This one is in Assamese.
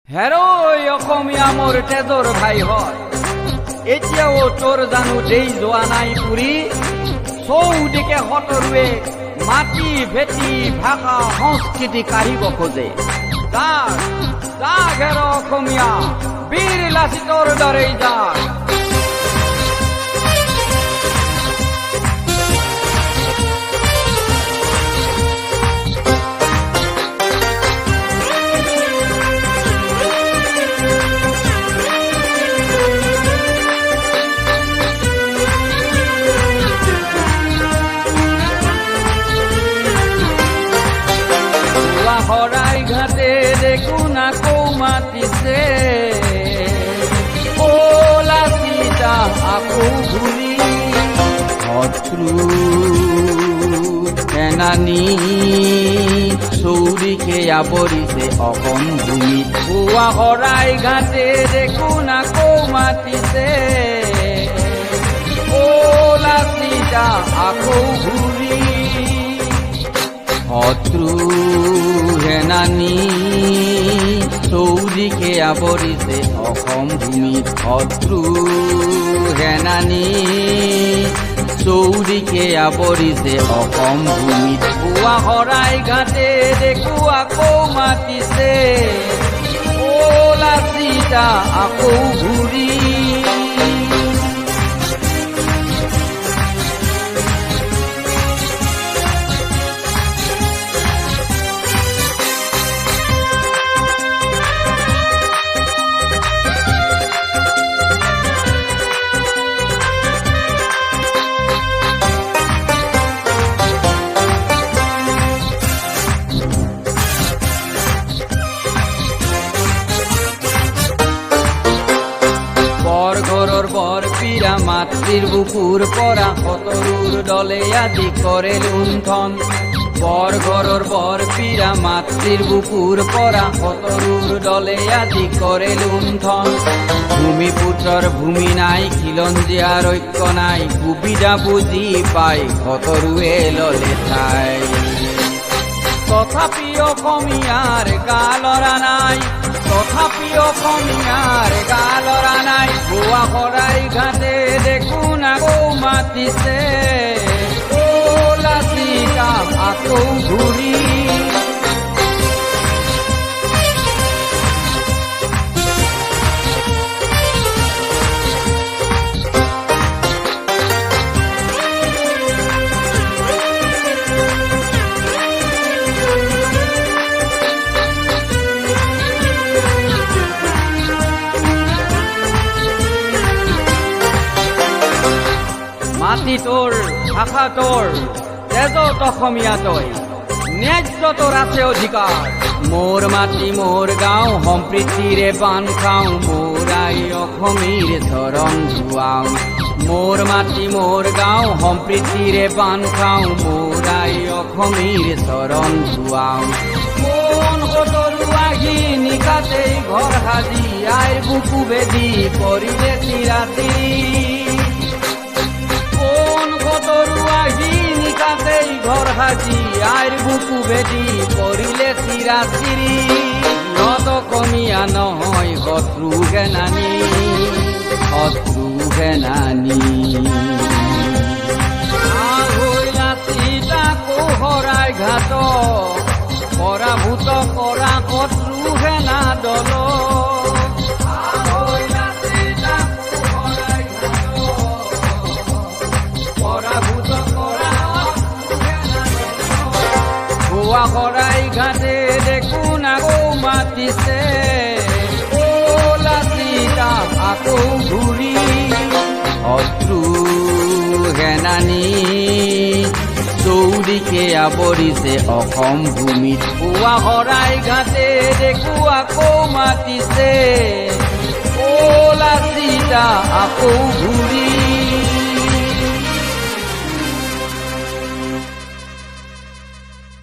হেৰৈ অসমীয়া মোৰ তেজৰ ভাই হয়, এতিয়াও তোৰ জানো দেই যোৱা নাই পুৰি। চৌদিকে সতৰুৱে মাটি ভেটি ভাষা সংস্কৃতি কাঢ়িব খোজে। যা ঘেৰ অসমীয়া বীৰ লাচিতৰ দৰেই যা। হৰাই ঘাটে দেখো না কৌ মাতিছে, ও লাচিতা আকৌ ঘূৰি। শত্ৰু সেনানী চৌদিকে আৱৰিছে অসম ভূমিত। পুৱা হৰাই ঘাটে দেখো না কৌ মাতিছে, ও লাচিতা আকৌ ঘূৰি। শত্ৰু সেনানী চৌদিকে আৱৰিছে অসম ভূমিত। শত্ৰু সেনানী চৌদিকে আৱৰিছে অসম ভূমিত। পুৱা হৰাই ঘাটে দেখো আকৌ মাতিছে, ও লাচিতা আকৌ ঘূৰি। বৰঘৰৰ বৰপীৰা মাতৃৰ বুকুৰ পৰা সতৰুৰ দলে আদি কৰে লুণ্ঠন। বৰঘৰৰ বৰপীৰা মাতৃৰ বুকুৰ পৰা সতৰুৰ দলে আদি কৰে লুণ্ঠন। ভূমিপুত্ৰৰ ভূমি নাই, খিলঞ্জীয়াৰ ঐক্য নাই, সুবিধা বুজি পাই সতৰুৱে ললে ঠাই। তথাপি অসমীয়াৰ গা লৰা নাই, তথাপি অসমীয়াৰ গা লৰা নাই। পুৱা হৰাই ঘাটে দেখো না কৌ মাতিছে, ও লাচিতা আকৌ ঘূৰি। মাটি তোৰ, ভাষা তোৰ, তেজত অসমীয়া তই, ন্যায্য তোৰ আছে অধিকাৰ। মোৰ মাটি মোৰ গাঁও সম্প্ৰীতিৰে পাণ খাওঁ, মোৰ আই অসমীৰ চৰণ ধুৱাওঁ। মোৰ মাটি মোৰ গাঁও সম্প্ৰীতিৰে পাণ খাওঁ, মোৰ আই অসমীৰ চৰণ ধুৱাওঁ। কোন সতৰুৱাহী নিশাতেই ঘৰ সাজি, আইৰ বুকু বেদি কৰিলে চিৰাতি। সতৰুৱাহী নিশাতেই ঘৰ সাজি, আইৰ বুকু বেদি কৰিলে চিৰাচিৰি। নত অসমীয়া নহয় শত্ৰু সেনানী, শত্ৰু সেনানী। আহৈ লাচিতা আকৌ হৰাই ঘাট, পৰাভূত কৰা শত্ৰু সেনা দল। পুৱা হৰাই ঘাটে দেখো না কৌ মাতিছে, ও লাচিতা আকৌ ঘূৰি। শত্ৰু সেনানী চৌদিকে আৱৰিছে অসম ভূমিত। পুৱা হৰাই ঘাটে দেখো আকৌ মাতিছে,